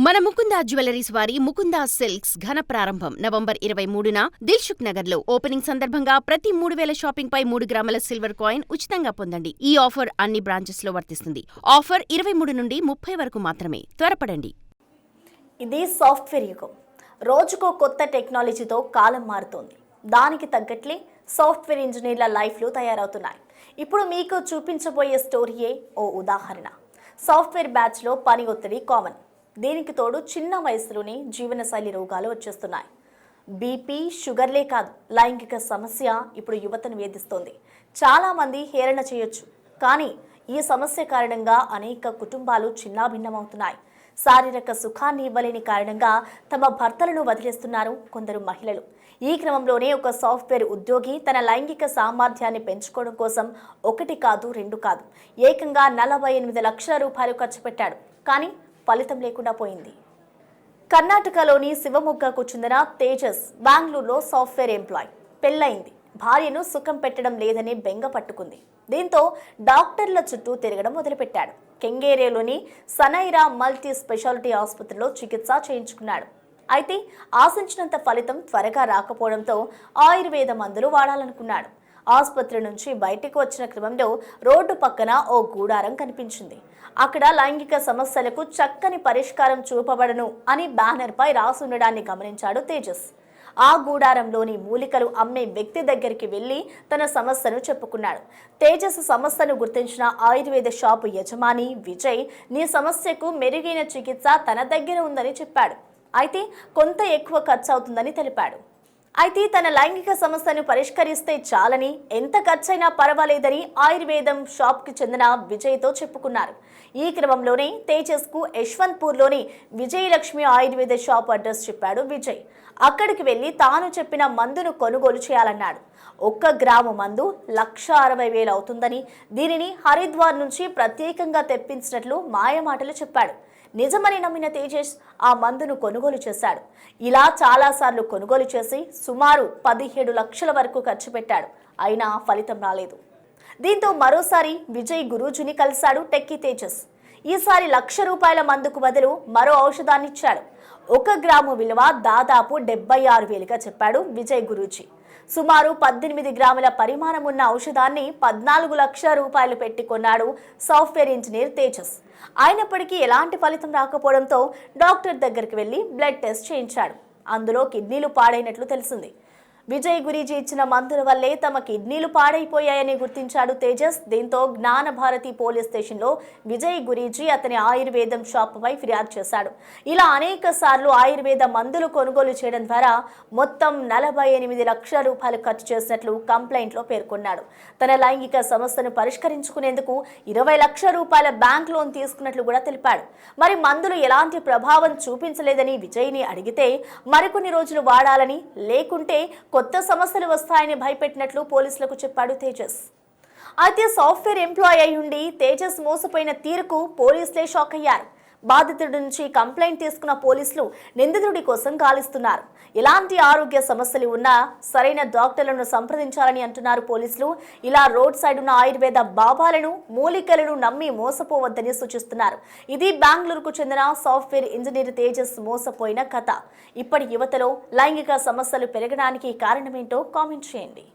మన ముకుందా జ్యువెలరీస్ వారి ముకుందా సిల్క్స్ ఘన ప్రారంభం నవంబర్ 23న దిల్సుఖ్ నగర్ లో ఓపెనింగ్ సందర్భంగా ప్రతి 3000 షాపింగ్ పై 3 గ్రాముల సిల్వర్ కాయిన్ ఉచితంగా పొందండి. ఈ ఆఫర్ అన్ని బ్రాంచెస్ లో వర్తిస్తుంది. ఆఫర్ 23 నుండి 30 వరకు మాత్రమే. త్వరపడండి. ఇది సాఫ్ట్వేర్ యుగం. రోజుకో కొత్త టెక్నాలజీతో కాలం మారుతోంది. దానికి తగ్గట్లే సాఫ్ట్వేర్ ఇంజనీర్ల లైఫ్లు తయారవుతున్నాయి. ఇప్పుడు మీకు చూపించబోయే స్టోరీయే ఓ ఉదాహరణ. సాఫ్ట్వేర్ బ్యాచ్లో పని ఒత్తిడి కామన్. దీనికి తోడు చిన్న వయసులోనే జీవనశైలి రోగాలు వచ్చేస్తున్నాయి. బీపీ, షుగర్లే కాదు, లైంగిక సమస్య ఇప్పుడు యువతను వేధిస్తోంది. చాలామంది హేళన చేయొచ్చు, కానీ ఈ సమస్య కారణంగా అనేక కుటుంబాలు చిన్నాభిన్నమవుతున్నాయి. శారీరక సుఖాన్ని ఇవ్వలేని కారణంగా తమ భర్తలను వదిలేస్తున్నారు కొందరు మహిళలు. ఈ క్రమంలోనే ఒక సాఫ్ట్వేర్ ఉద్యోగి తన లైంగిక సామర్థ్యాన్ని పెంచుకోవడం కోసం 1 కాదు 2 కాదు, ఏకంగా 48 లక్షల రూపాయలు ఖర్చు పెట్టాడు. కానీ ఫలితం లేకుండా పోయింది. కర్ణాటకలోని శివమొగ్గకు చెందిన తేజస్ బెంగళూరులో సాఫ్ట్వేర్ ఎంప్లాయ్. పెళ్లైంది, భార్యను సుఖం పెట్టడం లేదని బెంగ పట్టుకుంది. దీంతో డాక్టర్ల చుట్టూ తిరగడం మొదలుపెట్టాడు. కెంగేరిలోని సనైరా మల్టీ స్పెషాలిటీ ఆసుపత్రిలో చికిత్స చేయించుకున్నాడు. అయితే ఆశించినంత ఫలితం త్వరగా రాకపోవడంతో ఆయుర్వేద మందులు వాడాలనుకున్నాడు. ఆసుపత్రి నుంచి బయటకు వచ్చిన క్రమంలో రోడ్డు పక్కన ఓ గూడారం కనిపించింది. అక్కడ లైంగిక సమస్యలకు చక్కని పరిష్కారం చూపబడను అని బ్యానర్ పై రాసుండడాన్ని గమనించాడు తేజస్. ఆ గూడారంలోని మూలికలు అమ్మే వ్యక్తి దగ్గరికి వెళ్లి తన సమస్యను చెప్పుకున్నాడు. తేజస్ సమస్యను గుర్తించిన ఆయుర్వేద షాపు యజమాని విజయ్, నీ సమస్యకు మెరుగైన చికిత్స తన దగ్గర ఉందని చెప్పాడు. అయితే కొంత ఎక్కువ ఖర్చు అవుతుందని తెలిపాడు. అయితే తన లైంగిక సమస్యను పరిష్కరిస్తే చాలని, ఎంత ఖర్చైనా పర్వాలేదని ఆయుర్వేదం షాప్కి చెందిన విజయ్తో చెప్పుకున్నారు. ఈ క్రమంలోనే తేజస్కు యశ్వంత్పూర్లోని విజయలక్ష్మి ఆయుర్వేద షాప్ అడ్రస్ చెప్పాడు విజయ్. అక్కడికి వెళ్లి తాను చెప్పిన మందును కొనుగోలు చేయాలన్నాడు. 1 గ్రాము మందు 1,60,000 అవుతుందని, దీనిని హరిద్వార్ నుంచి ప్రత్యేకంగా తెప్పించినట్లు మాయమాటలు చెప్పాడు. నిజమని నమ్మిన తేజస్ ఆ మందును కొనుగోలు చేశాడు. ఇలా చాలాసార్లు కొనుగోలు చేసి సుమారు 17 లక్షల వరకు ఖర్చు పెట్టాడు. అయినా ఫలితం రాలేదు. దీంతో మరోసారి విజయ్ గురూజీని కలిశాడు టెక్కీ తేజస్. ఈసారి 1,00,000 రూపాయల మందుకు బదులు మరో ఔషధాన్ని ఇచ్చాడు. 1 గ్రాము విలువ దాదాపు 76,000గా చెప్పాడు విజయ్ గురూజీ. సుమారు 18 గ్రాముల పరిమాణం ఉన్న ఔషధాన్ని 14 లక్షల రూపాయలు పెట్టి కొన్నాడు సాఫ్ట్వేర్ ఇంజనీర్ తేజస్. అయినప్పటికీ ఎలాంటి ఫలితం రాకపోవడంతో డాక్టర్ దగ్గరికి వెళ్లి బ్లడ్ టెస్ట్ చేయించాడు. అందులో కిడ్నీలు పాడైనట్లు తెలిసింది. విజయ్ గురూజీ ఇచ్చిన మందుల వల్లే తమ కిడ్నీలు పాడైపోయాయని గుర్తించాడు తేజస్. దీంతో జ్ఞానభారతి పోలీస్ స్టేషన్లో విజయ్ గురూజీ అతని ఆయుర్వేదం షాపుపై ఫిర్యాదు చేశాడు. ఇలా అనేక సార్లు ఆయుర్వేద మందులు కొనుగోలు చేయడం ద్వారా మొత్తం 48 లక్షల రూపాయలు ఖర్చు చేసినట్లు కంప్లైంట్లో పేర్కొన్నాడు. తన లైంగిక సమస్యను పరిష్కరించుకునేందుకు 20 లక్షల రూపాయల బ్యాంక్ లోన్ తీసుకున్నట్లు కూడా తెలిపాడు. మరి మందులు ఎలాంటి ప్రభావం చూపించలేదని విజయ్ని అడిగితే మరికొన్ని రోజులు వాడాలని, లేకుంటే కొత్త సమస్యలు వస్తాయని భయపెట్టినట్లు పోలీసులకు చెప్పాడు తేజస్. అయితే సాఫ్ట్వేర్ ఎంప్లాయ్ అయి ఉండి తేజస్ మోసపోయిన తీరుకు పోలీసులే షాక్ అయ్యారు. బాధితుడి నుంచి కంప్లైంట్ తీసుకున్న పోలీసులు నిందితుడి కోసం గాలిస్తున్నారు. ఎలాంటి ఆరోగ్య సమస్యలు ఉన్నా సరైన డాక్టర్లను సంప్రదించాలని అంటున్నారు పోలీసులు. ఇలా రోడ్ సైడ్ ఉన్న ఆయుర్వేద బాబాలను, మూలికలను నమ్మి మోసపోవద్దని సూచిస్తున్నారు. ఇది బెంగళూరుకు చెందిన సాఫ్ట్వేర్ ఇంజనీర్ తేజస్ మోసపోయిన కథ. ఇప్పటి యువతలో లైంగిక సమస్యలు పెరగడానికి కారణమేంటో కామెంట్ చేయండి.